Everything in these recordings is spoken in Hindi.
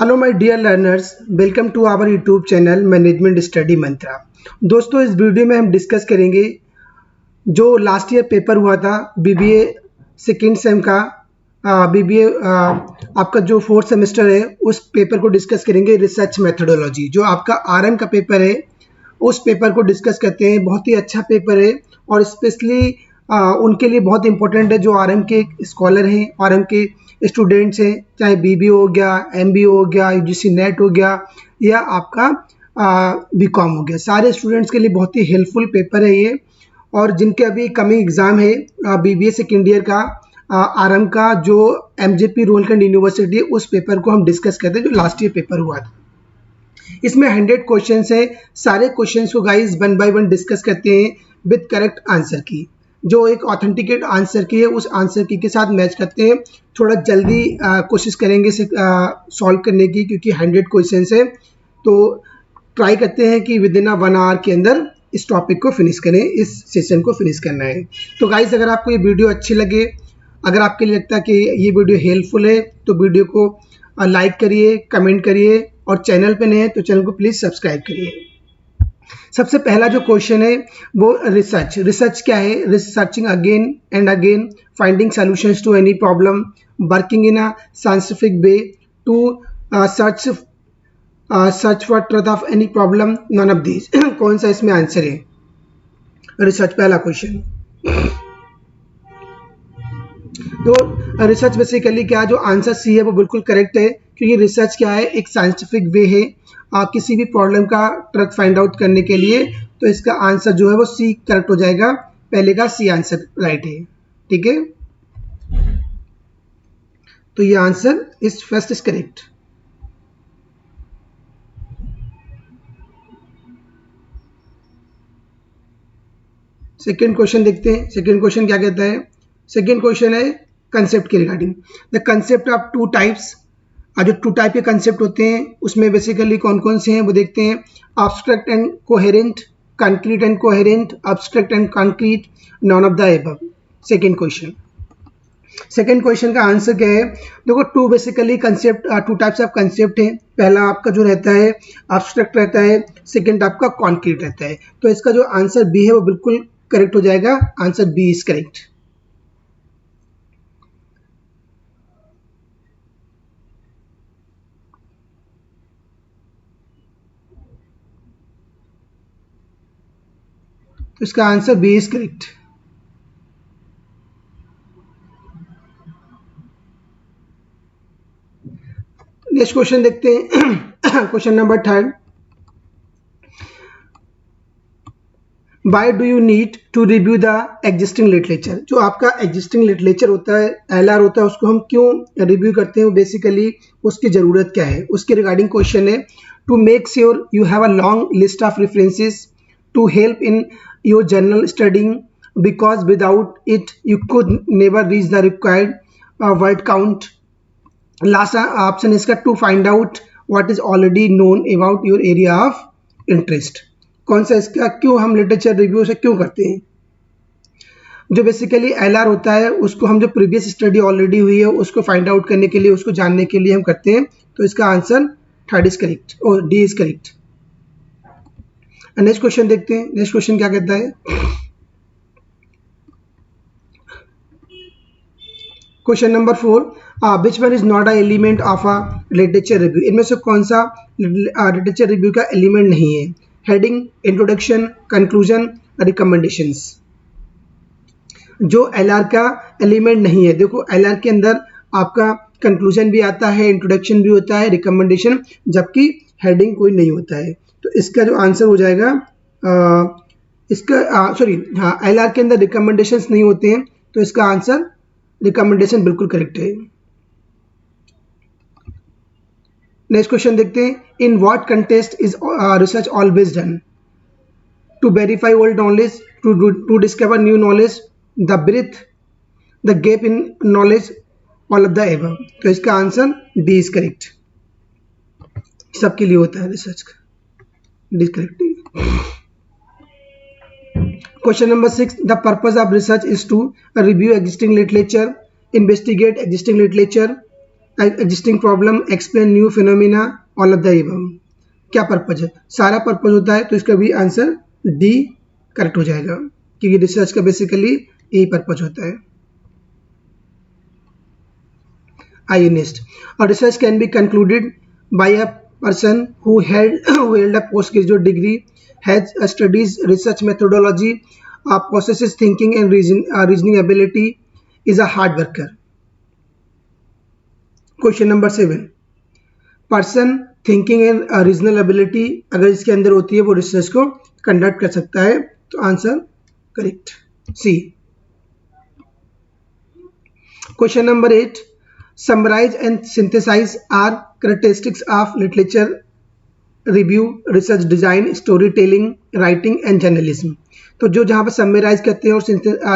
Hello my dear learners, welcome to our YouTube channel management study mantra. दोस्तों, इस वीडियो में हम डिस्कस करेंगे जो लास्ट ईयर पेपर हुआ था बीबीए सेकेंड सेम का। बीबीए आपका जो फोर्थ सेमेस्टर है उस पेपर को डिस्कस करेंगे। रिसर्च मेथोडोलॉजी जो आपका आरएम का पेपर है उस पेपर को डिस्कस करते हैं। बहुत ही अच्छा पेपर है और स्पेशली उनके लिए बहुत इंपॉर्टेंट है जो आरएम के स्कॉलर हैं, आरएम के स्टूडेंट्स हैं, चाहे बीबीए हो गया, एमबीए हो गया, यूजीसी नेट हो गया या आपका बीकॉम हो गया। सारे स्टूडेंट्स के लिए बहुत ही हेल्पफुल पेपर है ये। और जिनके अभी कमिंग एग्जाम है बीबीए सेकेंड ईयर का आरएम का जो एमजेपी रोलखंड यूनिवर्सिटी है उस पेपर को हम डिस्कस करते हैं जो लास्ट ईयर पेपर हुआ था। इसमें 100 क्वेश्चंस है। सारे क्वेश्चंस को guys one by one discuss करते हैं विद करेक्ट आंसर की। जो एक ऑथेंटिकेट आंसर की है उस आंसर की के साथ मैच करते हैं। थोड़ा जल्दी कोशिश करेंगे सॉल्व करने की क्योंकि 100 क्वेश्चंस है, तो ट्राई करते हैं कि विद इन 1 आवर के अंदर इस टॉपिक को फिनिश करें, इस सेशन को फिनिश करना है। तो गाइस, अगर आपको ये वीडियो अच्छी लगे, अगर आपके लिए लगता है कि ये वीडियो हेल्पफुल है तो वीडियो को लाइक करिए, कमेंट करिए और चैनल पे नए हैं तो चैनल को प्लीज़ सब्सक्राइब करिए। सबसे पहला जो क्वेश्चन है वो रिसर्च क्या है? Researching again and again, finding solutions to any problem, working in a scientific way to search for truth of any problem, none of these. कौन सा इसमें आंसर है? रिसर्च पहला क्वेश्चन। तो रिसर्च बेसिकली क्या है? जो आंसर सी है वो बिल्कुल करेक्ट है क्योंकि रिसर्च क्या है? एक साइंटिफिक वे है किसी भी प्रॉब्लम का ट्रुथ फाइंड आउट करने के लिए। तो इसका आंसर जो है वो सी करेक्ट हो जाएगा। पहले का सी आंसर राइट है, ठीक है। तो ये answer is first is correct. Second question देखते हैं। सेकेंड क्वेश्चन क्या कहता है? सेकेंड क्वेश्चन है कंसेप्ट के regarding. The concept of two types. जो टू टाइप के कंसेप्ट होते हैं उसमें बेसिकली कौन कौन से हैं वो देखते हैं। Abstract and coherent, concrete and coherent, abstract and concrete, none of the above. Second question. Second question का आंसर क्या है? देखो, two basically concept, two types of concept है। पहला आपका जो रहता है एब्स्ट्रैक्ट रहता है, सेकेंड आपका कॉन्क्रीट रहता है। तो इसका जो आंसर बी है वो बिल्कुल करेक्ट हो जाएगा। Answer B is correct. तो इसका answer B is correct. Next question देखते हैं। Question number third. Why do you need to review the existing literature? जो आपका एग्जिस्टिंग लिटरेचर होता है, एलआर होता है, उसको हम क्यों रिव्यू करते हैं? बेसिकली उसकी ज़रूरत क्या है उसके रिगार्डिंग क्वेश्चन है। To make sure you have a long list of references to help in your journal studying because without it you could never reach the required word count. Last option इसका to find out what is already known about your area of interest. कौन सा इसका? क्यों हम लिटरेचर रिव्यू से क्यों करते हैं? जो बेसिकली एलआर होता है उसको हम जो प्रीवियस स्टडी ऑलरेडी हुई है उसको फाइंड आउट करने के लिए, उसको जानने के लिए हम करते हैं। तो इसका आंसर थर्ड इज करेक्ट और D is correct. Next question देखते हैं। नेक्स्ट क्वेश्चन क्या कहता है? Question number 4। Which one is not a element of a literature review? इनमें से कौन सा लिटरेचर रिव्यू का एलिमेंट नहीं है? Heading, introduction, conclusion, recommendations. जो एलआर का एलिमेंट नहीं है, देखो एलआर के अंदर आपका कंक्लूजन भी आता है, इंट्रोडक्शन भी होता है, रिकमेंडेशन, जबकि हेडिंग कोई नहीं होता है। तो इसका जो आंसर हो जाएगा इसका सॉरी हाँ, एलआर के अंदर रिकमेंडेशंस नहीं होते हैं तो इसका आंसर रिकमेंडेशन बिल्कुल करेक्ट है। नेक्स्ट क्वेश्चन देखते हैं। In what contest is research always done? To verify old knowledge, to discover new knowledge, the breath, the gap in knowledge, all of the above. तो इसका आंसर डी इज करेक्ट। सबके लिए होता है रिसर्च का, D is correct. Question number 6। The purpose of research is to review existing literature, investigate existing literature, existing problem, explain new phenomena, all of the above. क्या पर्पज है? सारा पर्पज होता है, तो इसका भी आंसर डी करेक्ट हो जाएगा, क्योंकि रिसर्च का बेसिकली यही पर्पज होता है। आइए नेक्स्ट, और research can be concluded by a person who held a postgraduate degree, has studies research methodology, possesses thinking and reasoning ability, is a hard worker. Question number 7, person thinking and reasonable ability अगर इसके अंदर होती है वो रिसर्च को कंडक्ट कर सकता है, तो answer correct C. Question number 8, summarize and synthesize are characteristics of literature review, research design, story telling, writing and journalism. तो जो जहाँ पर समराइज करते हैं और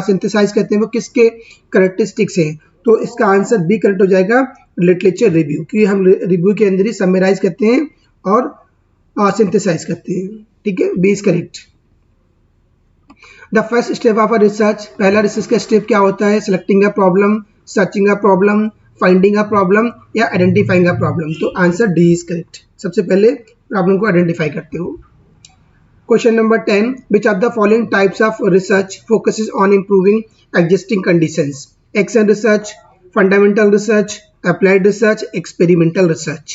सिंथेसाइज करते हैं वो किसके करेक्टरिस्टिक्स हैं? तो इसका आंसर बी करेक्ट हो जाएगा, लिटरेचर रिव्यू, क्योंकि हम रिव्यू के अंदर ही समराइज करते हैं और सिंथेसाइज करते हैं। ठीक है, B is correct. The first step of a research, पहला रिसर्च का स्टेप क्या होता है? Selecting a problem, searching a problem, finding a problem या आइडेंटिफाइंग अ प्रॉब्लम। तो आंसर डी इज करेक्ट, सबसे पहले प्रॉब्लम को आइडेंटिफाई करते हो। Question number 10, which of the following types of research focuses on improving existing conditions? Action research, fundamental research, applied research, experimental research.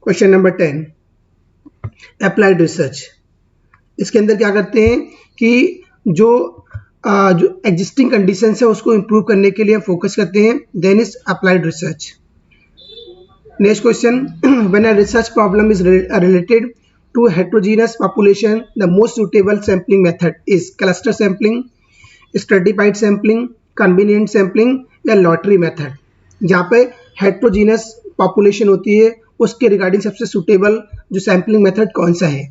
Question number 10, applied research, इसके अंदर क्या करते हैं कि जो एग्जिस्टिंग कंडीशंस है उसको इंप्रूव करने के लिए फोकस करते हैं, then is applied research. Next question, when a research problem is related to a heterogeneous population, the most suitable sampling method is cluster sampling, stratified sampling, convenient sampling या lottery method। जहाँ पे heterogeneous population होती है उसके रिगार्डिंग सबसे सुटेबल जो सैम्पलिंग मेथड कौन सा है?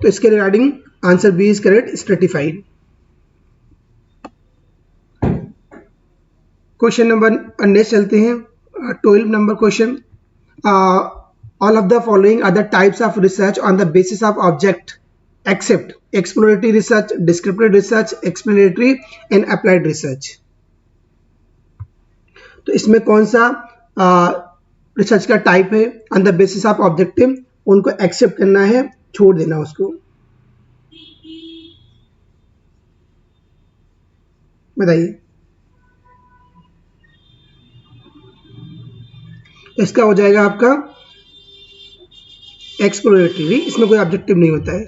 तो इसके regarding answer B is correct, stratified. Question number next चलते हैं, 12 number question, all of the following are the types of research on the basis of object except exploratory research, descriptive research, explanatory and applied research. तो इसमें कौन सा रिसर्च का टाइप है on the basis of objective? उनको एक्सेप्ट करना है, छोड़ देना उसको, बताइए। इसका हो जाएगा आपका एक्सप्लोरेटरी, इसमें कोई ऑब्जेक्टिव नहीं होता है।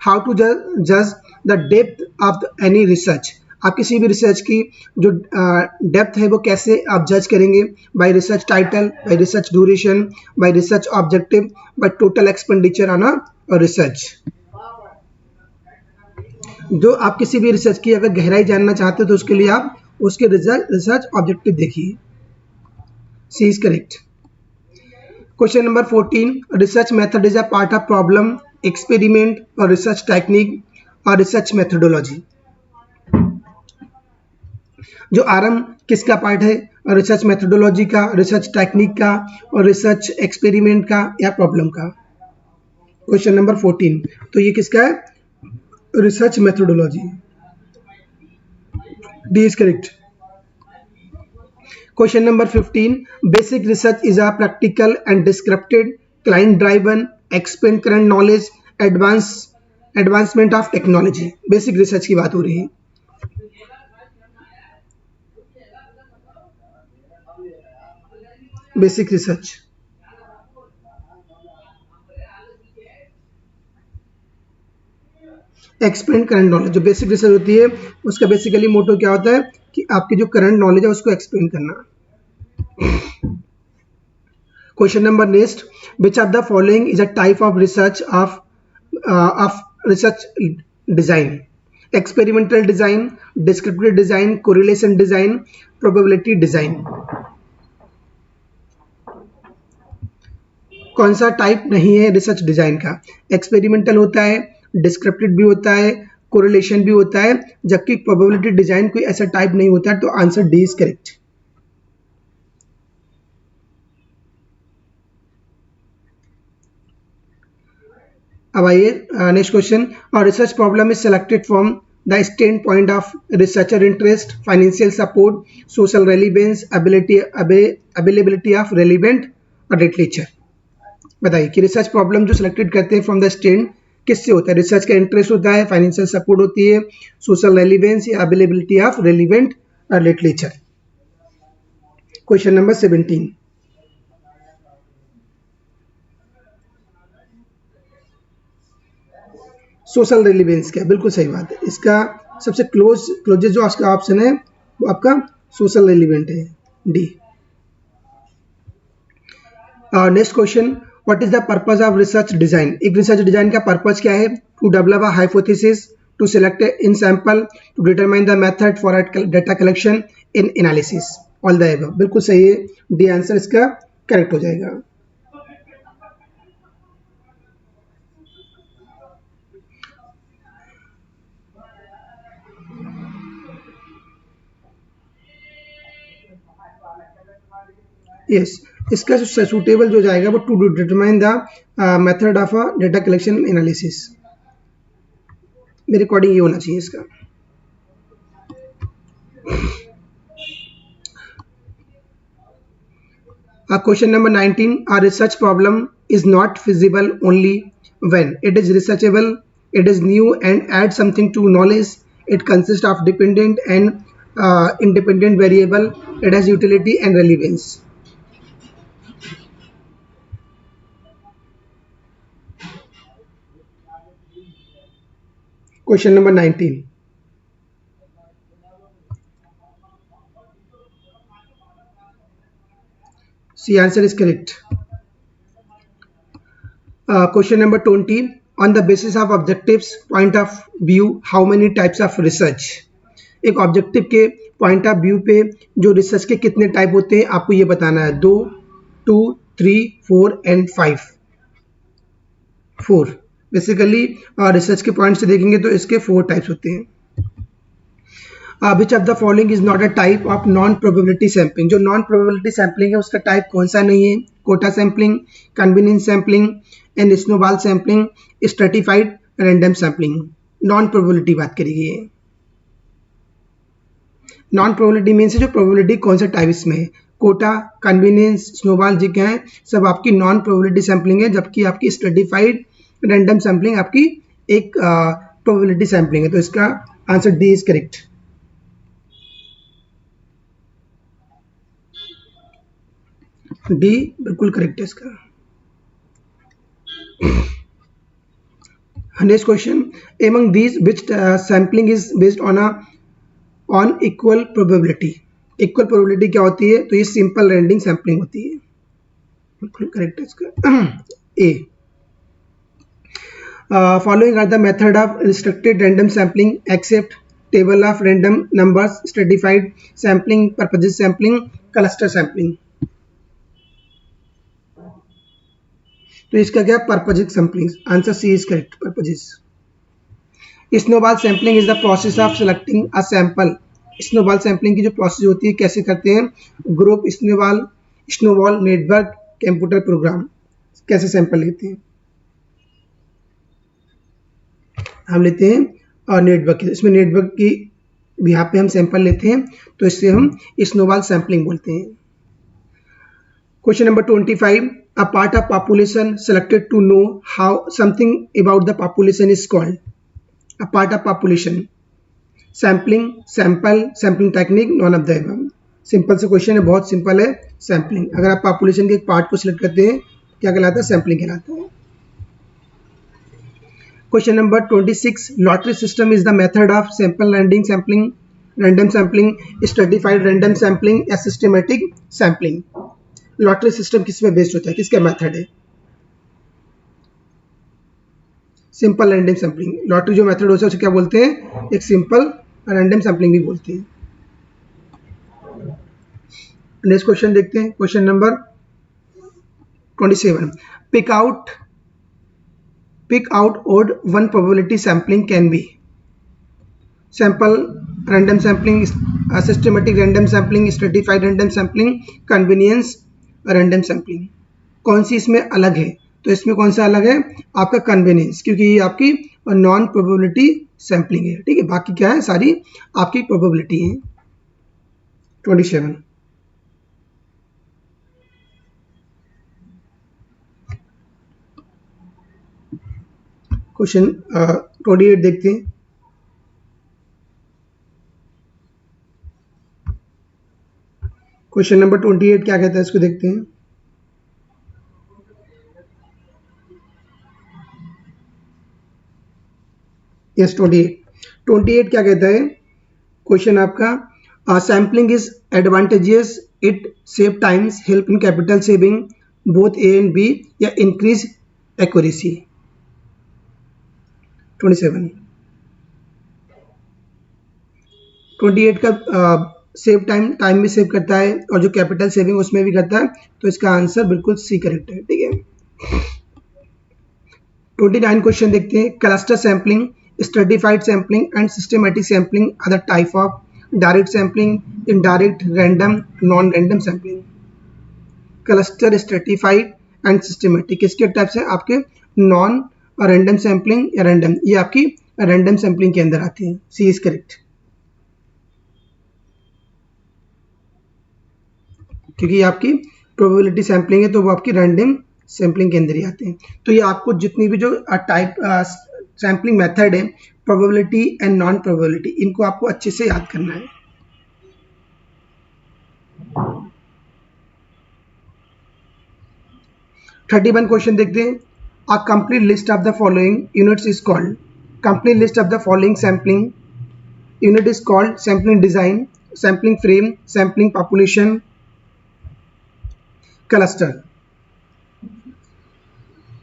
हाउ टू जज the depth of any research, आप किसी भी रिसर्च की जो डेप्थ है वो कैसे आप जज करेंगे? Bye research title, bye research duration, bye research objective, by total expenditure on a research. जो आप किसी भी रिसर्च की अगर गहराई जानना चाहते हो तो उसके लिए आप उसके रिसर्च ऑब्जेक्टिव देखिए, C is correct. Question number 14, research method is a part of problem, experiment और रिसर्च टेक्निक और रिसर्च मेथोडोलॉजी। जो आरएम किसका पार्ट है? रिसर्च मेथोडोलॉजी का, रिसर्च टेक्निक का और रिसर्च एक्सपेरिमेंट का या प्रॉब्लम का। क्वेश्चन नंबर 14, तो ये किसका है? Research methodology, D is correct. Question number 15, basic research is a practical and descriptive, client driven, expand current knowledge, advancement of technology। Basic research की बात हो रही है। Basic research, expand current knowledge, जो बेसिक रिसर्च होती है उसका बेसिकली मोटो क्या होता है कि आपकी जो करंट नॉलेज है उसको एक्सपेंड करना। Question number next, which of the following is a type of research of research design? Experimental design, descriptive design, correlation design, probability design. कौन सा टाइप नहीं है रिसर्च डिजाइन का? एक्सपेरिमेंटल होता है, डिस्क्रिप्टिव भी होता है, कोरिलेशन भी होता है, जबकि प्रोबेबिलिटी डिजाइन कोई ऐसा टाइप नहीं होता है। तो आंसर डी इज करेक्ट। अब आइए नेक्स्ट क्वेश्चन, और research problem is selected from the stand of researcher interest, financial support, social relevance, availability of relevant literature. बताइए कि रिसर्च प्रॉब्लम जो सिलेक्टेड करते हैं फ्रॉम द स्टैंड किससे होता है? रिसर्च का इंटरेस्ट होता है, फाइनेंशियल सपोर्ट होती है, सोशल रेलिवेंस या availability of relevant literature. Question number 17, social relevance क्या? बिल्कुल सही बात है, इसका सबसे क्लोजेस्ट जो आपका ऑप्शन है वो आपका सोशल रेलिवेंट है, D. Next question, what is the purpose of research design? एक रिसर्च डिजाइन का पर्पस क्या है? To develop a hypothesis, to select in sample, to determine the method for data collection in analysis, all the above. बिल्कुल सही है, डी आंसर इसका करेक्ट हो जाएगा। यस, इसका जो सूटेबल जो जाएगा वो to determine the method of a data collection analysis, मेरे अकॉर्डिंग ये होना चाहिए इसका। Question number 19, a research problem is not feasible only when it is researchable, it is new and adds something to knowledge, it consists of dependent and independent variable, it has utility and relevance. Question number 19. C answer is correct. Question number 20. On the basis of objectives point of view, how many types of research? एक ऑब्जेक्टिव के पॉइंट ऑफ व्यू पे जो रिसर्च के कितने टाइप होते हैं आपको ये बताना है। 2, 2, 3, 4 एंड 5। 4 बेसिकली रिसर्च के पॉइंट से देखेंगे तो इसके 4 टाइप्स होते हैं। Which of the following is not a type of non probability sampling? जो नॉन प्रोबेबिलिटी सैम्पलिंग है उसका टाइप कौन सा नहीं है? Quota sampling, convenience sampling and snowball sampling, stratified random sampling. Non probability बात करेगी ये। नॉन प्रोबेबिलिटी मीन्स जो प्रोबेबिलिटी कौन सा टाइप इसमें है? कोटा, कन्वीनियंस, स्नोबॉल जी क्या है? सब आपकी नॉन प्रोबेबिलिटी सैम्पलिंग है, जबकि आपकी स्ट्रेटिफाइड रैंडम सैम्पलिंग आपकी एक प्रोबेबिलिटी सैम्पलिंग है। तो इसका answer D is correct. D बिल्कुल करेक्ट है इसका। Next question, among these which sampling is based on equal probability? Equal probability क्या होती है? तो ये सिंपल रैंडम सैम्पलिंग होती है, बिल्कुल करेक्ट है इसका। A. Following are the method of restricted random sampling except table of random numbers, stratified sampling, purposive sampling, cluster sampling. तो इसका क्या? Purposive sampling. Answer C is correct, purposive. Snowball sampling is the process of selecting a sample. Snowball sampling की जो प्रोसेस होती है कैसे करते हैं? Group snowball network, computer program, कैसे सैंपल लेते हैं? हम लेते हैं और नेटवर्क, इसमें नेटवर्क की यहाँ पे हम सैंपल लेते हैं, तो इससे हम स्नोबॉल सैम्पलिंग बोलते हैं। Question number 25, a part of population selected to know how something about the population is called? A part of population, sampling, sampling technique, none of the above। Simple से क्वेश्चन है, बहुत सिंपल है। सैम्पलिंग, अगर आप पॉपुलेशन के एक पार्ट को सिलेक्ट करते हैं क्या कहलाता है? सैम्पलिंग कहलाता है। Question number 26, lottery system is the method of sample random sampling, stratified random sampling या सिस्टमेटिक सैम्पलिंग? लॉटरी सिस्टम किस पे बेस्ड होता है? किसका मेथड है? Simple random sampling. लॉटरी जो मेथड होता है उसे क्या बोलते हैं? एक सिंपल रैंडम सैम्पलिंग भी बोलते हैं। नेक्स्ट क्वेश्चन देखते हैं, question number 27, pick out odd one probability sampling can be. Sample random sampling, systematic random sampling, stratified random sampling, convenience random sampling. कौन सी इसमें अलग है? तो इसमें कौन सा अलग है? आपका कन्वीनियंस, क्योंकि ये आपकी नॉन प्रोबेबिलिटी सैम्पलिंग है, ठीक है। बाकी क्या है, सारी आपकी प्रोबेबिलिटी है। 27 क्वेश्चन 28 देखते हैं। क्वेश्चन नंबर 28 क्या कहता है, इसको देखते हैं। यस 28 क्या कहता है क्वेश्चन आपका, sampling is advantageous, it save times, help in capital saving, both A and B, या इंक्रीज एक्यूरेसी। 28 का सेव टाइम में सेव करता है और जो कैपिटल सेविंग उसमें भी करता है, तो इसका आंसर बिल्कुल सी करेक्ट है, ठीक है। 29 क्वेश्चन देखते हैं। Cluster sampling, stratified sampling and systematic sampling are the type of direct sampling, indirect, random, non random sampling. Cluster, stratified and systematic किसके टाइप्स हैं आपके, नॉन रैंडम सैम्पलिंग या रैंडम, ये आपकी रैंडम सैम्पलिंग के अंदर आती है। सी इज करेक्ट, क्योंकि ये आपकी प्रोबेबिलिटी सैम्पलिंग है तो वो आपकी रैंडम सैम्पलिंग के अंदर ही आते हैं। तो ये आपको जितनी भी जो टाइप सैम्पलिंग मेथड है, प्रोबेबिलिटी एंड नॉन प्रोबेबिलिटी, इनको आपको अच्छे से याद करना है। थर्टी वन क्वेश्चन देखते हैं। A complete list of the following units is called, complete list of the following sampling unit is called sampling design, sampling frame, sampling population, cluster.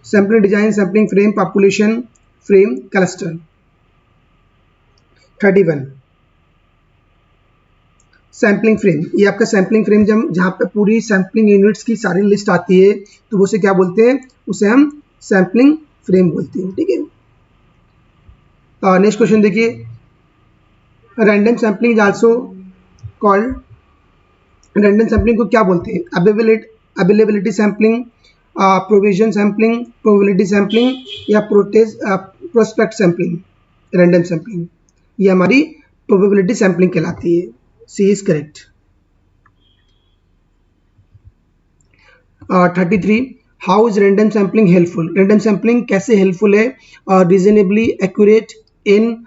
Sampling design, sampling frame, population, frame, cluster. 31 sampling frame, ये आपका सैम्पलिंग फ्रेम जब जहाँ पे पूरी सैम्पलिंग यूनिट्स की सारी लिस्ट आती है तो उसे क्या बोलते हैं, उसे हम सैम्पलिंग फ्रेम बोलते हैं, ठीक है। नेक्स्ट क्वेश्चन देखिए। Random sampling is also called, random sampling को क्या बोलते हैं, availability sampling, provision sampling, probability sampling, या प्रोस्पेक्ट सैम्पलिंग। रैंडम सैम्पलिंग ये हमारी प्रोबेबिलिटी सैम्पलिंग कहलाती है। C is correct. 33 how is random sampling helpful, random sampling कैसे हेल्पफुल है, reasonably accurate in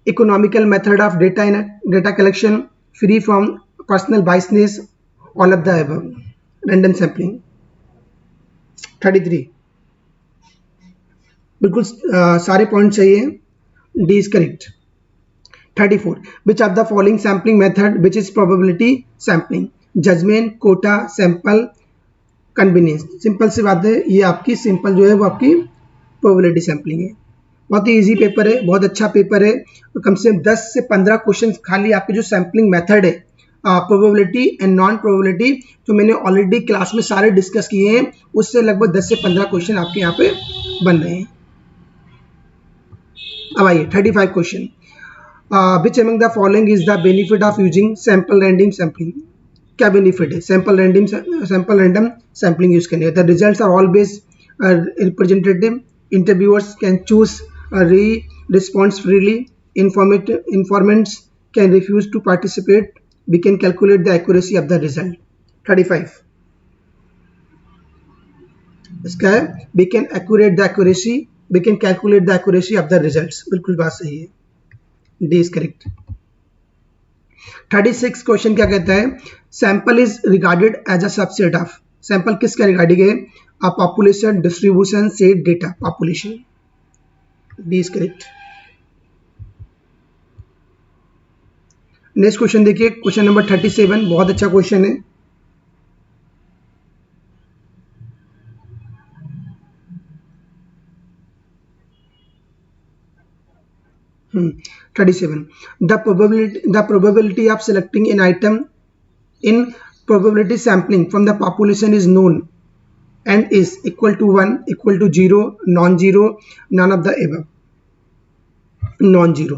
economical method of data collection, free from personal biasness, all of the above. Random sampling। 33 बिल्कुल सारे पॉइंट सही है, D is correct. 34 which of the following sampling method which is probability sampling, judgement, quota, sample, convenience. Simple सी बात है, ये आपकी सिंपल जो है वो आपकी प्रोबेबिलिटी सैम्पलिंग है। बहुत ही इजी पेपर है, बहुत अच्छा पेपर है। तो कम से कम 10 से 15 क्वेश्चन खाली आपके जो सैम्पलिंग मेथड है, प्रोबेबिलिटी एंड नॉन प्रोबेबिलिटी, जो मैंने ऑलरेडी क्लास में सारे डिस्कस किए हैं, उससे लगभग 10 से 15 क्वेश्चन आपके यहाँ पे बन रहे हैं। अब आइए 35 क्वेश्चन। Which among the following is the benefit of using sample random sampling, क्या बेनिफिट है सैम्पल रैंडम सैम्पलिंग यूज करने, the results are always representative, interviewers can choose response freely, informants can refuse to participate, we can calculate the accuracy of the result। 35 इसका है we can calculate the accuracy of the results। बिल्कुल बात सही है, डी इज करेक्ट। 36 क्वेश्चन क्या कहता है, sample is regarded as a subset of, sample किसका रिगार्डिंग है, a population, distribution, set, data, population. D is correct. Next question देखिए, क्वेश्चन नंबर 37, बहुत अच्छा क्वेश्चन है। Hmm. 37 the probability of selecting an item in probability sampling from the population is known and is equal to 1, equal to 0, non-zero, none of the above। non-zero,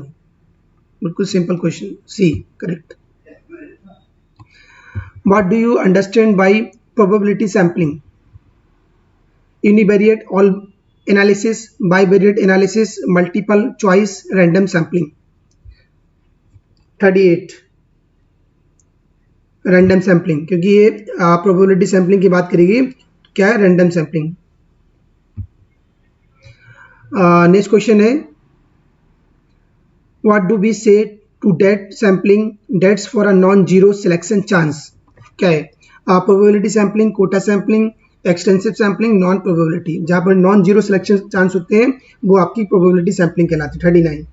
बिल्कुल simple question, C correct. what do you understand by probability sampling, univariate analysis, bivariate analysis, multiple choice, random sampling. 38 random sampling, क्योंकि ये प्रोबेबिलिटी सैम्पलिंग की बात करेगी। क्या है? Random sampling. नेक्स्ट क्वेश्चन है what do we say to date sampling dates for a non zero selection chance. क्या है? Probability sampling, quota sampling, extensive sampling, non probability. जहां पर नॉन जीरो सिलेक्शन चांस होते हैं वो आपकी प्रोबेबिलिटी सैम्पलिंग कहलाती है। 39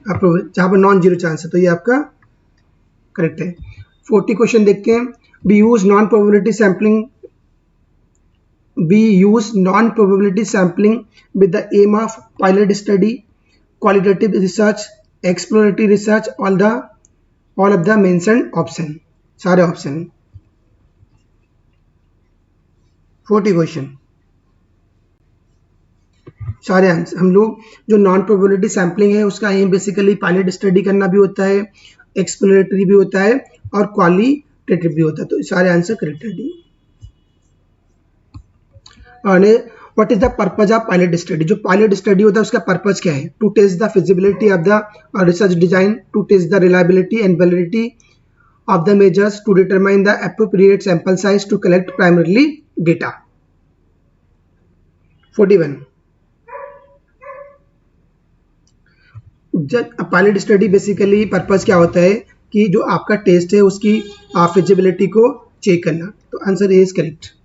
जहां पर नॉन जीरो चांस है तो ये आपका करेक्ट है। 40 क्वेश्चन देखते हैं। We use non probability sampling with the aim of pilot study, qualitative research, exploratory research, all of the mentioned option, सारे ऑप्शन। 40 क्वेश्चन सारे आंसर। हम लोग जो नॉन प्रोबेबिलिटी सैम्पलिंग है उसका एम बेसिकली पायलट स्टडी करना भी होता है, एक्सप्लोरेटरी भी होता है और क्वालिटेटिव भी होता है। तो सारे आंसर करेक्ट है D. What is the purpose of pilot study. जो पायलट स्टडी होता है उसका पर्पज क्या है? To test the feasibility of the research design, to test the reliability and validity of the measures, to determine the appropriate sample size, to collect primarily data. 41 pilot study basically purpose क्या होता है कि जो आपका टेस्ट है उसकी फिजिबिलिटी को चेक करना। तो answer is correct.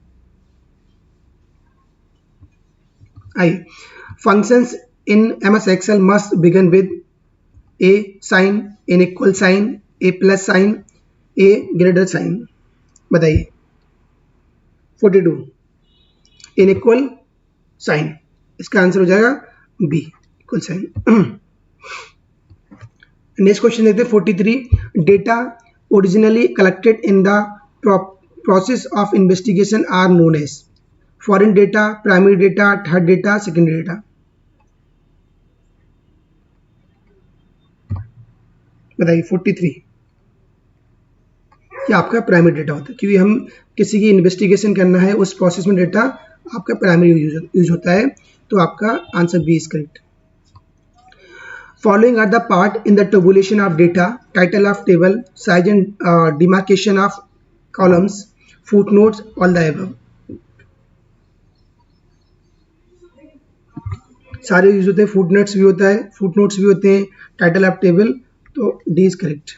I. Functions in MS Excel must begin with a sign, an equal sign, a plus sign, a greater sign। बताइए। 42 an equal sign, इसका आंसर हो जाएगा B, equal sign. Next question देखते हैं 43। Data originally collected in the process of investigation are known as foreign data, primary data, third data, secondary data. बताइए। 43 ये आपका प्राइमरी डेटा होता है, क्योंकि हम किसी की इन्वेस्टिगेशन करना है उस प्रोसेस में डेटा आपका प्राइमरी यूज होता है। तो आपका answer B is correct. Following are the part in the tabulation of data, title of table, size and demarcation of columns, footnotes, all the above। सारे यूज होते हैं, फुटनोट्स भी होता है, फुटनोट्स भी होते हैं, टाइटल ऑफ टेबल। तो D is correct.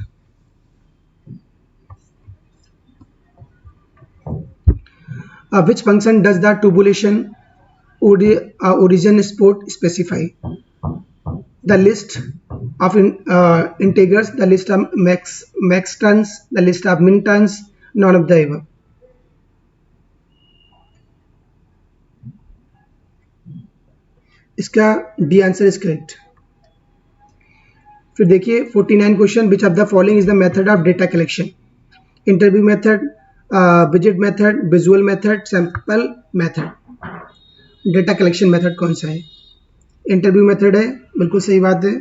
Which function does the tabulation origin spot specify? The list of integers, the list of max terms, the list of min terms, none of the above। इसका डी आंसर इज करेक्ट। फिर देखिए 49 question. Which of the following is the method of data collection? Interview method, visit method, visual method, sample method. Data collection method कौन सा है? इंटरव्यू मेथड है, बिल्कुल सही बात है।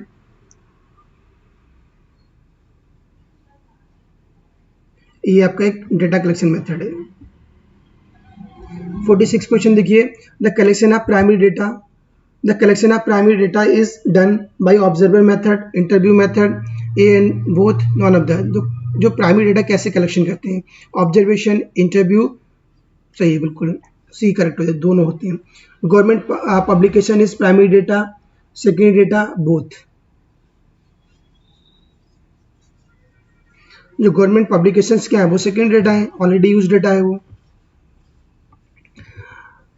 ये आपका एक डेटा कलेक्शन मेथड है। 46 क्वेश्चन देखिए। The collection of primary data, the collection of primary data is done by observer method, interview method, A and both, non of the. जो प्राइमरी डेटा कैसे कलेक्शन करते हैं? Observation, interview. सही है, बिल्कुल सी करेक्ट हो जाए, दोनों होते हैं। Government publication is primary data, secondary data, both. जो गवर्नमेंट पब्लिकेशंस क्या है वो सेकेंडरी डेटा है, ऑलरेडी यूज डेटा है वो।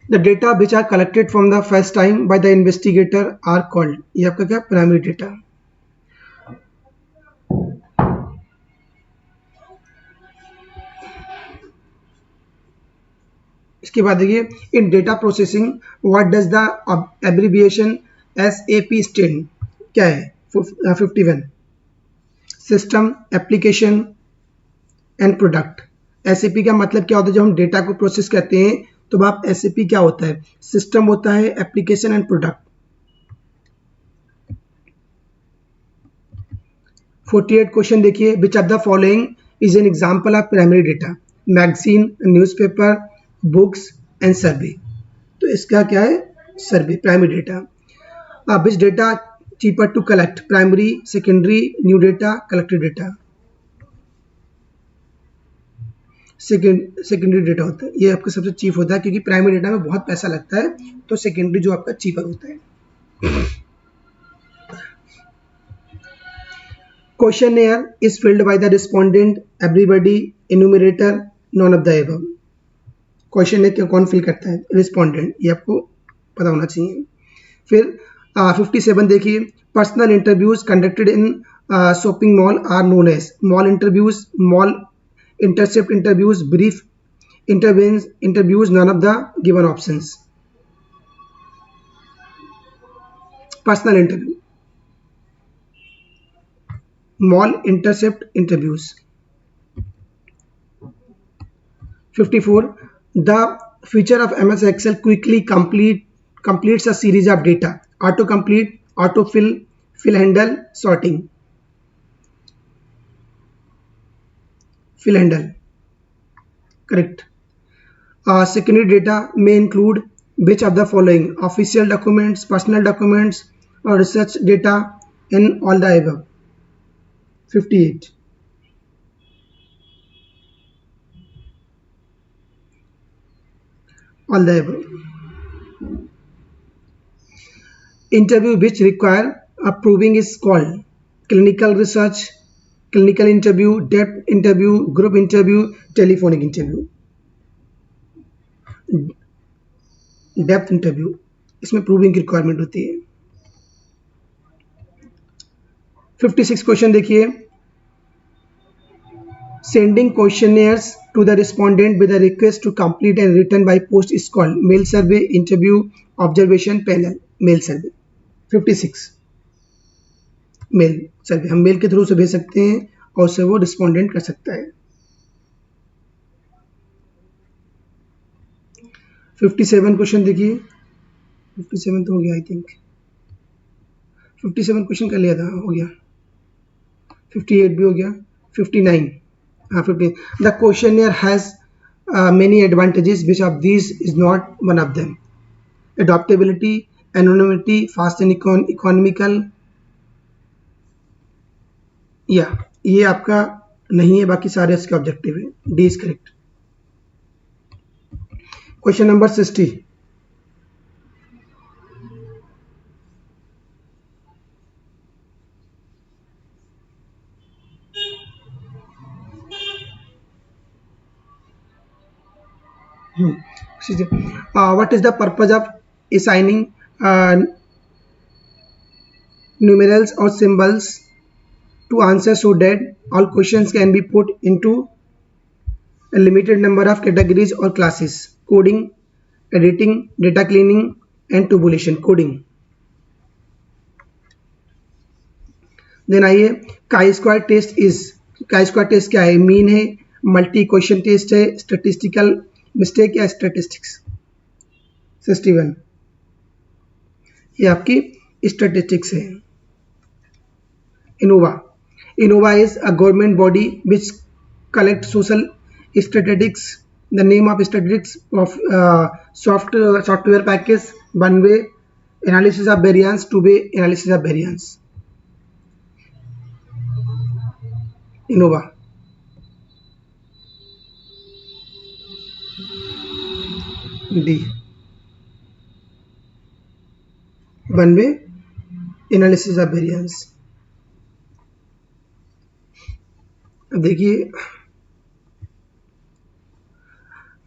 The data which are collected from the first time by the investigator are called. ये आपका क्या? Primary data. इसके बाद देखिए in data processing what does the abbreviation SAP stand? क्या है? 51 system, application and product. SAP का मतलब क्या होता है? जब हम डेटा को प्रोसेस करते हैं तो आप SAP क्या होता है? सिस्टम होता है, एप्लीकेशन एंड प्रोडक्ट। 48 क्वेश्चन देखिए। Which of the following is an example of primary data? Magazine, newspaper, books, and survey. तो इसका क्या है, survey primary data. Which data cheaper to collect, primary, secondary, new data, collected data. Secondary data होता है, ये आपका सबसे चीप होता है क्योंकि प्राइमरी डेटा में बहुत पैसा लगता है, तो सेकेंडरी जो आपका चीपर होता है। Questionnaire is filled by the respondent, everybody, enumerator, none of the above. Questionnaire कौन फिल करता है, रिस्पोंडेंट, ये आपको पता होना चाहिए। फिर 57 देखिए, personal interviews conducted in shopping mall are known as mall interviews, mall intercept interviews, brief interviews, none of the given options. Personal interview, mall intercept interviews. 54, the feature of MS Excel quickly completes a series of data, autocomplete, autofill, fill handle, sorting, fill handle, correct. Secondary data may include which of the following: official documents, personal documents, or research data, in all the above. 58, all the above. Interview which require approving is called clinical research, clinical interview, depth interview, group interview, telephonic interview. Depth interview, इसमें प्रूविंग की रिक्वायरमेंट होती है। 56 क्वेश्चन देखिए, sending questionnaires to the respondent with a request to complete and return by post is called mail survey, interview, observation, panel. Mail survey. 56, mail survey, हम मेल के थ्रू से भेज सकते हैं और उससे वो रिस्पोंडेंट कर सकता है। 57 क्वेश्चन देखिए, 57 तो हो गया आई थिंक, 57 क्वेश्चन कर लिया था, हो गया। 58 भी हो गया। 59, हाँ 50, the questionnaire has many advantages, which of these is not one of them? Adaptability, anonymity, fast and economical, या ये आपका नहीं है, बाकी सारे इसके ऑब्जेक्टिव है। D is correct. Question number 60, what is the purpose of assigning numerals or symbols to answer so that all questions can be put into a limited number of categories or classes? Coding, editing, data cleaning, and tabulation. Coding. Then आइए, chi square test is, chi square test क्या है, मीन है, मल्टी क्वेश्चन टेस्ट है, स्टैटिस्टिकल मिस्टेक या स्टैटिस्टिक्स। 61, ये आपकी स्टैटिस्टिक्स है। ANOVA, ANOVA is a government body which collect social statistics, the name of statistics of software package, one way analysis of variance, two way analysis of variance. ANOVA. D, one way analysis of variance. अब देखिए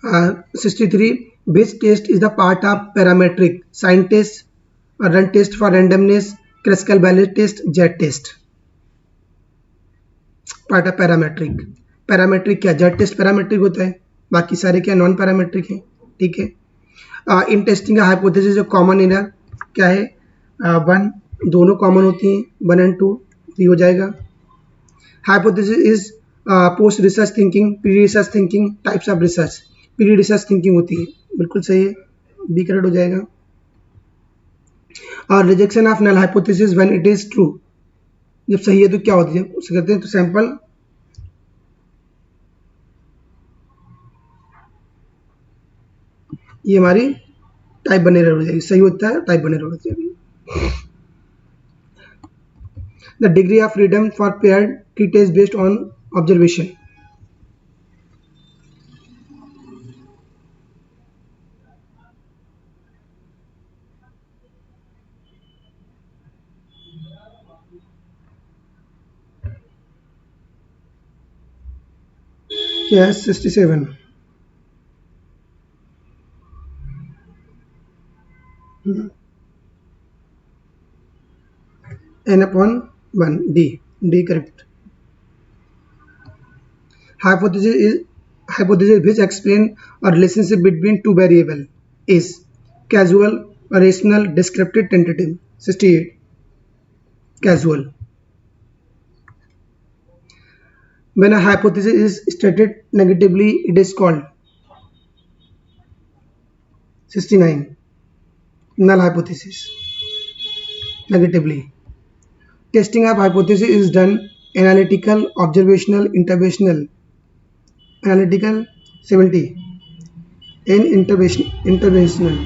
63, which test is the part of parametric, sign test, run test for randomness, Kruskal Ballet test, jet test? Part of parametric. Parametric क्या, जेड टेस्ट पैरामेट्रिक होता है, बाकी सारे क्या नॉन पैरामेट्रिक है, ठीक है। इन टेस्टिंग का हाइपोथेसिस जो कॉमन एरर क्या है, 1, दोनों कॉमन होती हैं, 1 and 2 भी हो जाएगा। Hypothesis is post research thinking, pre research thinking, types of research, pre research thinking होती है, बिल्कुल सही है, बी करेक्ट हो जाएगा। और rejection of null hypothesis when it is true, जब सही है तो क्या होती है, उसे कहते हैं तो सैंपल ये हमारी टाइप बन एरर हो जाएगी, सही होता है टाइप बन एरर हो जाएगी। The degree of freedom for paired t test based on observation. क्या है 67 n/1 D correct. Hypothesis which explain a relationship between two variable is causal, rational, descriptive, tentative. 68 causal. When a hypothesis is stated negatively, it is called 69 null hypothesis. Negatively, testing of hypothesis is done analytical, observational, interventional. Analytical 70 and interventional.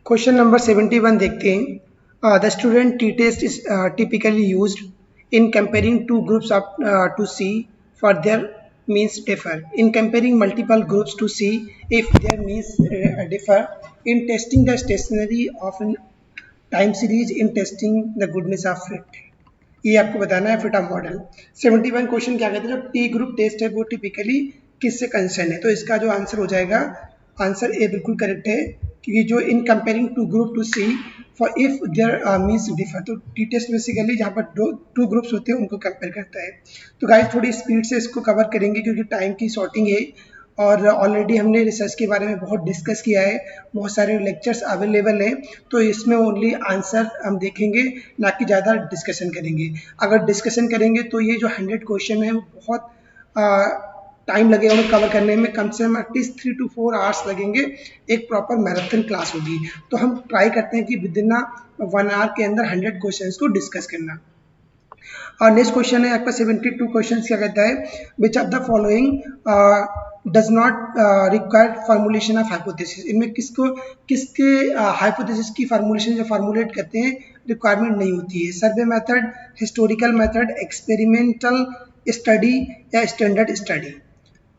Question number 71 देखते हैं। The student T test is typically used in comparing two groups of to see for their means differ in comparing multiple groups to see if their means differ in testing the stationary of a time series in testing the goodness of fit। ये आपको बताना है फिट ऑफ मॉडल। 71 क्वेश्चन क्या कहते हैं, जो टी ग्रुप टेस्ट है वो टिपिकली किससे कंसर्न है, तो इसका जो आंसर हो जाएगा, आंसर ए बिल्कुल करेक्ट है, क्योंकि जो in comparing two group to see for if their means differ, तो टी टेस्ट बेसिकली जहाँ पर टू ग्रुप्स होते हैं उनको कंपेयर करता है। तो गाइस थोड़ी स्पीड से इसको कवर करेंगे क्योंकि टाइम की शॉर्टिंग है और ऑलरेडी हमने रिसर्च के बारे में बहुत डिस्कस किया है, बहुत सारे लेक्चर्स अवेलेबल हैं, तो इसमें ओनली आंसर हम देखेंगे, ना कि ज़्यादा डिस्कशन करेंगे। अगर डिस्कशन करेंगे तो ये जो 100 क्वेश्चन है वो बहुत टाइम लगेगा उन्हें कवर करने में, कम से कम एटलीस्ट 3 to 4 आवर्स लगेंगे, एक प्रॉपर मैराथन क्लास होगी। तो हम ट्राई करते हैं कि विद इन 1 आवर के अंदर 100 क्वेश्चन को डिस्कस करना। और नेक्स्ट क्वेश्चन है आपका 72 क्वेश्चन क्या कहता है, which of the following does not require formulation of hypothesis. इनमें किसके हाइपोथेसिस की फार्मूलेशन जो फार्मूलेट करते हैं रिक्वायरमेंट नहीं होती है। Survey method, historical method, experimental study या स्टैंडर्ड स्टडी,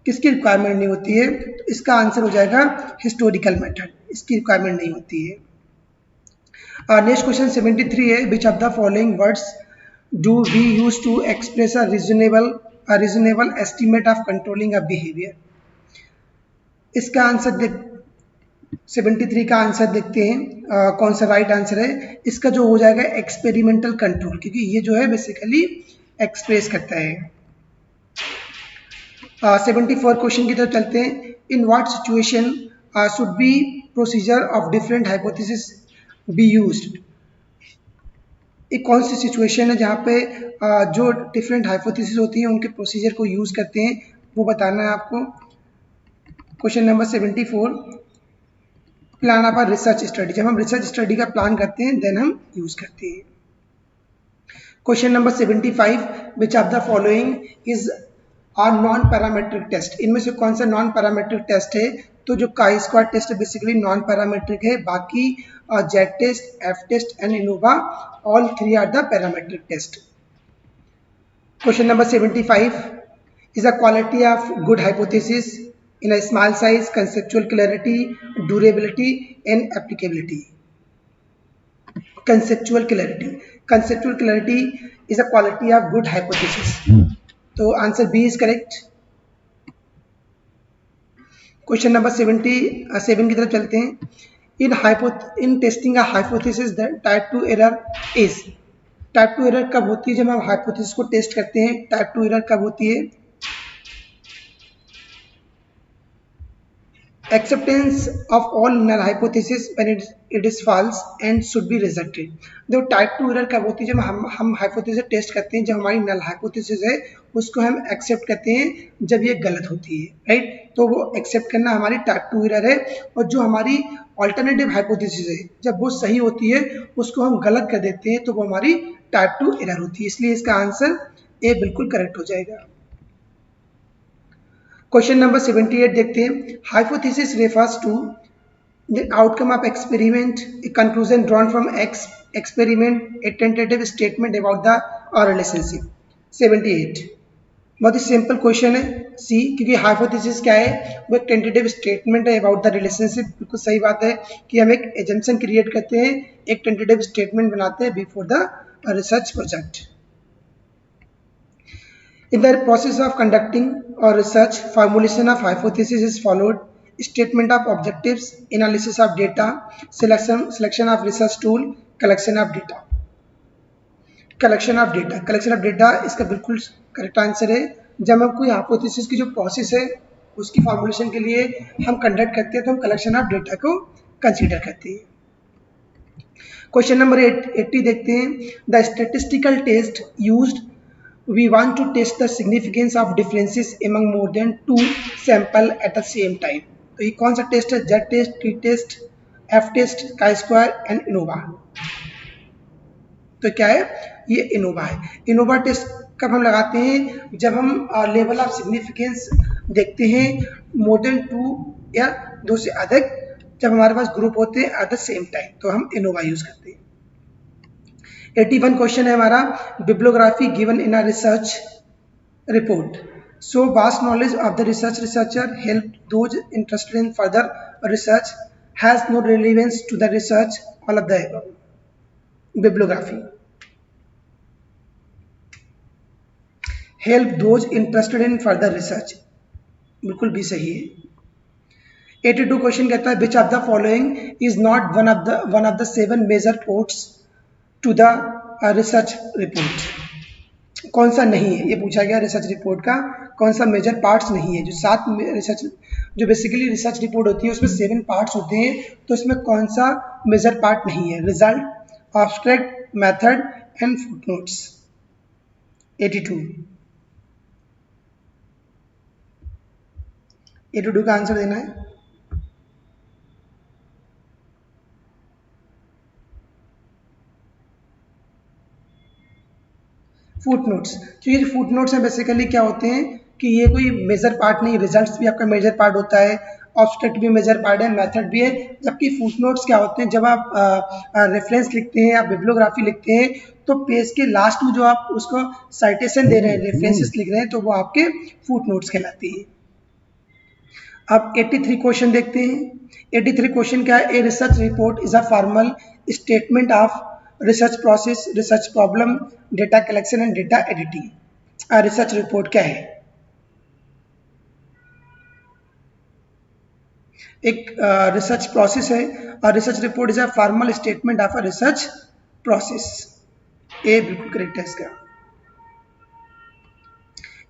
किसकी रिक्वायरमेंट नहीं होती है, तो इसका आंसर हो जाएगा हिस्टोरिकल मेथड, इसकी रिक्वायरमेंट नहीं होती है। नेक्स्ट क्वेश्चन 73 है, which of the following words do we use to express a reasonable estimate of controlling a behaviour. इसका आंसर 73 का आंसर देखते हैं, कौन सा राइट आंसर है। इसका जो हो जाएगा एक्सपेरिमेंटल कंट्रोल, क्योंकि ये जो है बेसिकली एक्सप्रेस करता है। 74 क्वेश्चन की तरफ चलते हैं। In what situation should be procedure of different hypothesis be used. एक कौन सी सिचुएशन है जहाँ पे जो डिफरेंट हाइपोथेसिस होती हैं उनके प्रोसीजर को यूज करते हैं, वो बताना है आपको। Question number 74, plan of a research study, जब हम रिसर्च स्टडी का प्लान करते हैं देन हम यूज करते हैं। Question number 75, which of the following is और नॉन पैरामेट्रिक टेस्ट। इनमें से कौन सा नॉन पैरामेट्रिक टेस्ट है, तो जो chi square test basically non parametric है, बाकी Z test, F test and ANOVA all 3 are the parametric test. Question number 75 is a quality of good hypothesis in a small size, conceptual clarity, durability and applicability. Conceptual clarity is a quality of good hypothesis, तो answer B is correct. Question number 77 की तरफ चलते हैं। In testing a hypothesis the type 2 error is. Type 2 error कब होती है, जब हम हाइपोथेसिस को टेस्ट करते हैं। टाइप 2 एरर कब होती है, acceptance of all null hypothesis when it is false and should be rejected. देखो टाइप 2 एरर कब होती है, जब हम हाइपोथेसिस टेस्ट करते हैं, जब हमारी नल हाइपोथेसिस है उसको हम एक्सेप्ट करते हैं जब ये गलत होती है, राइट। तो वो एक्सेप्ट करना हमारी टाइप 2 एरर है। और जो हमारी ऑल्टरनेटिव हाइपोथेसिस है जब वो सही होती है उसको हम गलत कर देते हैं, तो वो हमारी टाइप 2 एरर होती है, इसलिए इसका आंसर ए बिल्कुल करेक्ट हो जाएगा। क्वेश्चन नंबर 78 देखते हैं। Hypothesis refers to the outcome of experiment, a conclusion drawn from experiment, a tentative statement about the relationship. 78 बहुत ही सिंपल क्वेश्चन है सी, क्योंकि हाइपोथेसिस क्या है, वो एक टेंटेटिव स्टेटमेंट है अबाउट द रिलेशनशिप। बिल्कुल सही बात है कि हम एक एजम्पशन क्रिएट करते हैं, एक टेंटेटिव स्टेटमेंट बनाते हैं before the research project. In the process of conducting or research, formulation of hypothesis is followed. Statement of objectives, analysis of data, selection of research tool, collection of data. Collection of data इसका बिल्कुल करेक्ट आंसर है। जब हम कोई हाइपोथेसिस की जो प्रोसेस है उसकी फॉर्मुलेशन के लिए हम कंडक्ट करते हैं तो हम कलेक्शन ऑफ डेटा को कंसीडर करते हैं। क्वेश्चन नंबर 80 देखते हैं। The statistical test used, we want to test the significance of differences among more than 2 sample at the same time। तो ये कौन सा टेस्ट है? Z test, T test, F test, chi square and ANOVA. तो क्या है? ये इनोवा है। इनोवा टेस्ट कब हम लगाते हैं? जब हम लेवल ऑफ सिग्निफिकेंस देखते हैं मोर देन 2 या 2 से अधिक, जब हमारे पास ग्रुप होते हैं एट द सेम टाइम, तो हम इनोवा यूज करते हैं। 81 क्वेश्चन है हमारा। Bibliography given in a research report, so vast knowledge of the researcher help those interested in further research, has no relevance to the research, all of the bibliography. Help those interested in further research, बिल्कुल भी सही है। 82 क्वेश्चन कहता है which of the following is not one of the 7 major parts to the research report. कौन सा नहीं है, ये पूछा गया रिसर्च रिपोर्ट का कौन सा मेजर पार्ट्स नहीं है। जो 7 रिसर्च, जो बेसिकली रिसर्च रिपोर्ट होती है उसमें 7 पार्ट्स होते हैं, तो इसमें कौन सा मेजर पार्ट नहीं है? Result, abstract, method and footnotes. 82 का आंसर देना है। फुटनोट्स, तो ये फुटनोट्स हैं बेसिकली क्या होते हैं कि ये कोई मेजर पार्ट नहीं, रिजल्ट्स भी आपका मेजर पार्ट होता है, ऑब्स्ट्रैक्ट भी मेजर पार्ट है, मेथड भी है। जबकि फुटनोट्स क्या होते हैं, जब आप रेफरेंस लिखते हैं या बिब्लियोग्राफी लिखते हैं तो पेज के लास्ट में जो आप उसको साइटेशन दे रहे हैं, रेफरेंसेस लिख रहे हैं, तो वो आपके फुटनोट्स कहलाती है। अब 83 क्वेश्चन देखते हैं। 83 क्वेश्चन क्या है? A research report is a formal statement of research process, research problem, data collection and data editing. Research report क्या है? एक रिसर्च प्रोसेस है और research report is a formal statement of a research process. A बिल्कुल करेक्ट है इसका।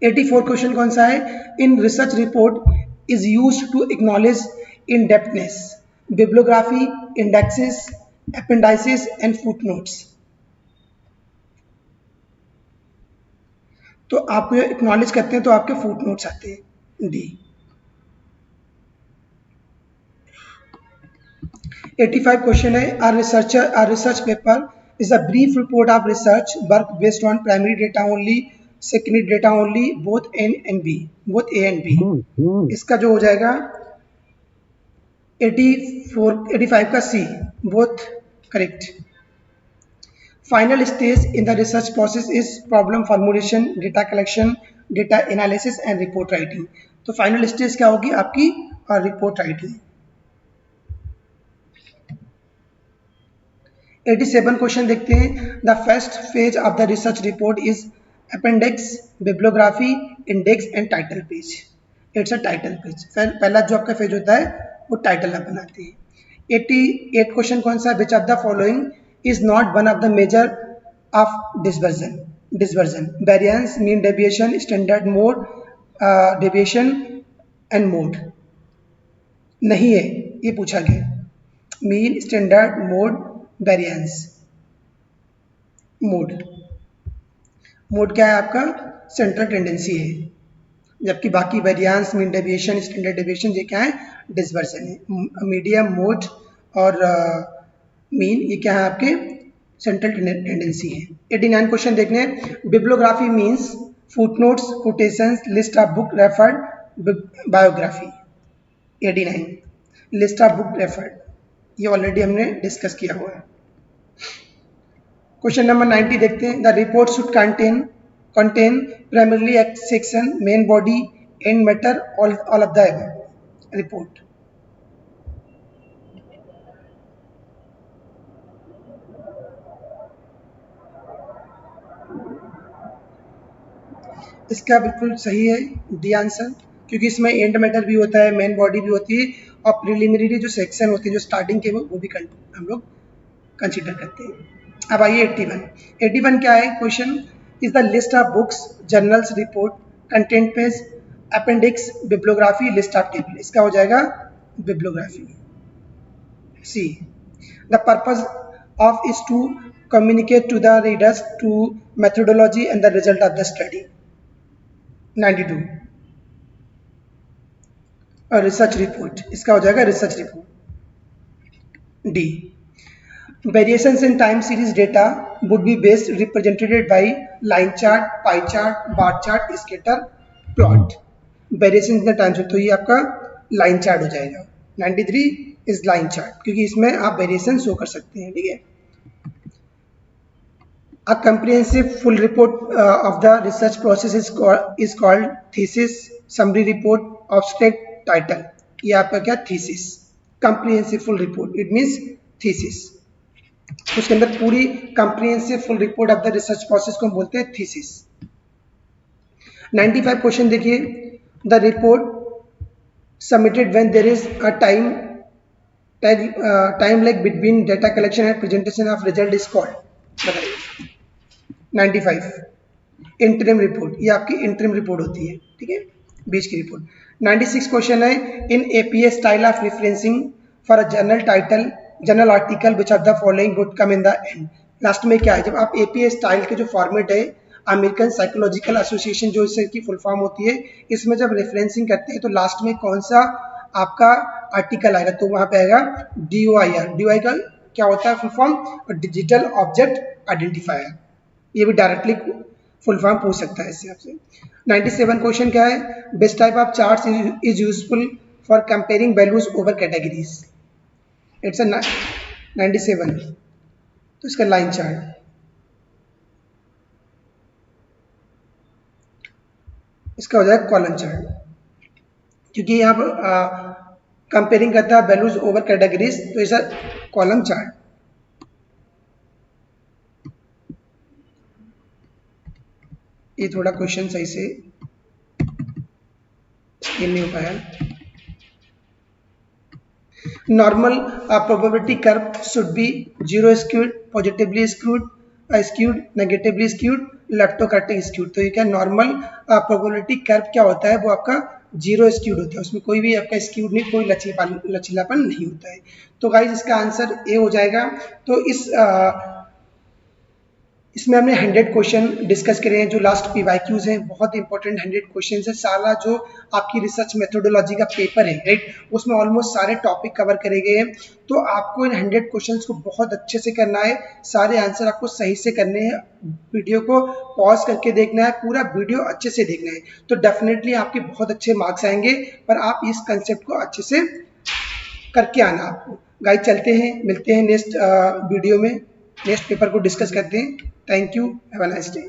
84 क्वेश्चन कौन सा है? In research report is used to acknowledge in-depthness, bibliography, indexes, appendices and footnotes। तो आप ये एक्नॉलेज करते हैं तो आपके फुटनोट्स आते हैं। डी। 85 क्वेश्चन है। a research paper is a brief report of research work based on primary data only, secondary data only, both A and B। इसका जो हो जाएगा 85 का C, both correct. Final stage in the research process is problem formulation, data collection, data analysis and report writing. तो फाइनल स्टेज क्या होगी आपकी? और रिपोर्ट राइटिंग। 87 क्वेश्चन देखते हैं। The first phase of the research report is appendix, bibliography, index and title page. It's a title page. पहला जो आपका फेज होता है वो टाइटल आप बनाते हैं। 88 क्वेश्चन कौन सा? विच of the following is not one of the measure of dispersion, variance, mean deviation, standard mode deviation and mode. नहीं है, ये पूछा गया। Mean, standard, mode, variance. Mode क्या है आपका? सेंट्रल टेंडेंसी है, जबकि बाकी variance, mean deviation, standard deviation ये क्या है? डिस्पर्जन है। मीडियम, मोड और मीन ये क्या है आपके? सेंट्रल टेंडेंसी है। 89 क्वेश्चन देखने हैं। Bibliography means footnotes, quotations, list of book referred, biography. 89 list of book referred, ये ऑलरेडी हमने डिस्कस किया हुआ है। क्वेश्चन नंबर 90 देखते हैं। The report should contain primarily act section, main body, end matter, all of the above report। इसका बिल्कुल सही है डी आंसर, क्योंकि इसमें एंड मैटर भी होता है, मेन बॉडी भी होती है, और प्रिलिमिनरी जो सेक्शन होते हैं जो स्टार्टिंग के वो भी हम लोग कंसिडर करते हैं। अब आइए 81 क्या है question. Is the list of books, journals, report, content page, appendix, bibliography, list of table. इसका हो जाएगा bibliography. See the purpose of is to communicate to the readers to methodology and the result of the study। 92 और रिसर्च रिपोर्ट, इसका हो जाएगा research report. D variations in time series data would be based represented by line chart, pie chart, bar chart, scatter plot. Variation in time series, तो ये आपका लाइन चार्ट हो जाएगा। 93 इज लाइन चार्ट, क्योंकि इसमें आप वेरिएशन शो कर सकते हैं। ठीक है। A comprehensive full report of the research process is called thesis, summary report, abstract, title। ये आपका क्या thesis, comprehensive full report, it means thesis। उसके अंदर पूरी comprehensive full report of the research process को हम बोलते हैं thesis। 95 क्वेश्चन देखिए। The report submitted when there is a time lag between data collection and presentation of result is called। बताइए। 95 इंटरिम रिपोर्ट, ये आपकी इंटरिम रिपोर्ट होती है। ठीक है, बीच की रिपोर्ट। 96 क्वेश्चन है। In APA style of referencing for a journal title, journal article which of the following would come in the end. Last में क्या है, जब आप एपीए स्टाइल के जो फॉर्मेट है, अमेरिकन साइकोलॉजिकल एसोसिएशन जो इसकी फुल फॉर्म होती है, इसमें जब रेफरेंसिंग करते हैं तो लास्ट में कौन सा आपका आर्टिकल आएगा, तो वहां पे आएगा DOIR। DOI का क्या होता है full form, digital object identifier. ये भी डायरेक्टली फुल फॉर्म पूछ सकता है इससे आपसे। 97 क्वेश्चन क्या है। Best type of charts is useful for comparing values over categories. It's a 97, तो इसका लाइन चार्ट। इसका हो जाएगा कॉलम चार्ट, क्योंकि यहाँ पर कंपेयरिंग करता है वैल्यूज ओवर कैटेगरीज, तो इसका कॉलम चार्ट। ये थोड़ा क्वेश्चन सही से स्क्रीन नहीं हो पाया। Normal probability curve should be zero skewed, positively skewed, negatively skewed, leptokurtic skewed. तो ये क्या नॉर्मल प्रोबेबिलिटी कर्व क्या होता है, वो आपका जीरो स्क्यूड होता है, उसमें कोई भी आपका स्क्यूड नहीं, कोई लचीलापन नहीं होता है। तो गाइस इसका आंसर ए हो जाएगा। तो इसमें हमने 100 क्वेश्चन डिस्कस करे हैं, जो लास्ट PYQs हैं, बहुत इंपॉर्टेंट 100 क्वेश्चन है। सारा जो आपकी रिसर्च मेथोडोलॉजी का पेपर है, राइट, उसमें ऑलमोस्ट सारे टॉपिक कवर करे गए हैं। तो आपको इन 100 क्वेश्चंस को बहुत अच्छे से करना है, सारे आंसर आपको सही से करने हैं, वीडियो को पॉज करके देखना है, पूरा वीडियो अच्छे से देखना है, तो डेफिनेटली आपके बहुत अच्छे मार्क्स आएंगे। पर आप इस कंसेप्ट को अच्छे से करके आना आपको। गाइस चलते हैं, मिलते हैं नेक्स्ट वीडियो में, नेक्स्ट पेपर को डिस्कस करते हैं। Thank you, have a nice day.